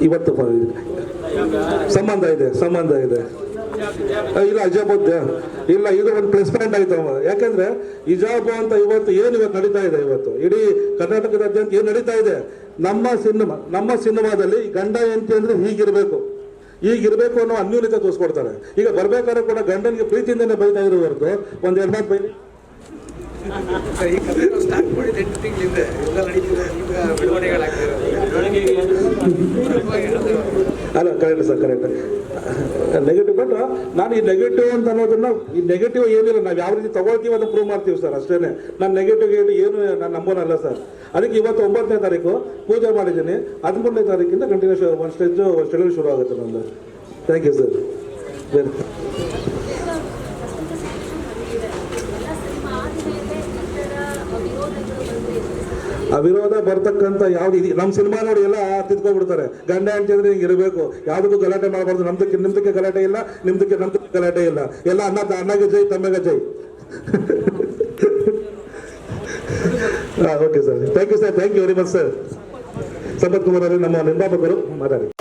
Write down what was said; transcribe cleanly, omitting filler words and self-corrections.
ಇವತ್ತು ಸಂಬಂಧ ಇದೆ ಇಲ್ಲ ಹಿಜಾಬ್ ಇಲ್ಲ, ಇದು ಒಂದು ಪ್ಲಸ್ ಪಾಯಿಂಟ್ ಆಯ್ತು. ಯಾಕಂದ್ರೆ ಹಿಜಾಬ್ ಅಂತ ಇವತ್ತು ನಡೀತಾ ಇದೆ, ಇವತ್ತು ಇಡೀ ಕರ್ನಾಟಕದಾದ್ಯಂತ ಏನು ನಡೀತಾ ಇದೆ, ನಮ್ಮ ಸಿನಿಮಾದಲ್ಲಿ ಗಂಡ ಹೆಂಡತಿ ಅಂದ್ರೆ ಹೀಗಿರ್ಬೇಕು ಅನ್ನೋ ಅನ್ಯೂನ್ಯತೆ ತೋರಿಸ್ಕೊಡ್ತಾರೆ. ಈಗ ಬರ್ಬೇಕಾದ್ರೆ ಕೂಡ ಗಂಡನಿಗೆ ಪ್ರೀತಿಯಿಂದನೇ ಬೈತಾ ಇರೋ ಹೊರತು ಒಂದ್ ಎರಡು ಮಾತು ಬೈಲಿ ಅಲ್ಲ, correct sir, correct. Negative, but ನಾನು ಈ ನೆಗೆಟಿವ್ ಅಂತ ಅನ್ನೋದನ್ನ, ಈ ನೆಗೆಟಿವ್ ಏನಿಲ್ಲ, ನಾವು ಯಾವ ರೀತಿ ತಗೊಳ್ತೀವಿ ಅದನ್ನು ಪ್ರೂವ್ ಮಾಡ್ತೀವಿ ಸರ್, ಅಷ್ಟೇನೆ. ನಾನು ನೆಗೆಟಿವ್ ಏನು ನಾನು ನಂಬೋನಲ್ಲ ಸರ್. ಅದಕ್ಕೆ ಇವತ್ತು 9ನೇ ತಾರೀಕು ಪೂಜೆ ಮಾಡಿದ್ದೀನಿ. 13ನೇ ತಾರೀಕಿಂದ ಕಂಟಿನ್ಯೂಸ್ ಒಂದು ಶೆಡ್ಯೂಲ್ ಶುರು ಆಗುತ್ತೆ ನಮ್ಮದು. Thank you sir. ಆ ವಿರೋಧ ಬರ್ತಕ್ಕಂಥ ಯಾವ್ದು ನಮ್ಮ ಸಿನಿಮಾ ನೋಡಿ ಎಲ್ಲ ತಿದ್ಕೊಂಡ್ಬಿಡ್ತಾರೆ. ಗಂಡ ಹೆಂಡತಿ ಹಿಂಗೆ ಇರಬೇಕು, ಯಾವುದಕ್ಕೂ ಗಲಾಟೆ ಮಾಡಬಾರ್ದು, ನಿಮ್ದಕ್ಕೆ ಗಲಾಟೆ ಇಲ್ಲ, ನಮ್ದಕ್ಕೆ ಗಲಾಟೆ ಇಲ್ಲ, ಎಲ್ಲ ಅಣ್ಣಗೆ ಜೈ, ತಮ್ಮೆಗೆ ಜೈ. Okay sir, thank you sir, thank you very much sir. Sampath Kumar ಅವರು ನಮ್ಮ ನಿರ್ಮಾಪಕರು ಮಾತಾಡಿ.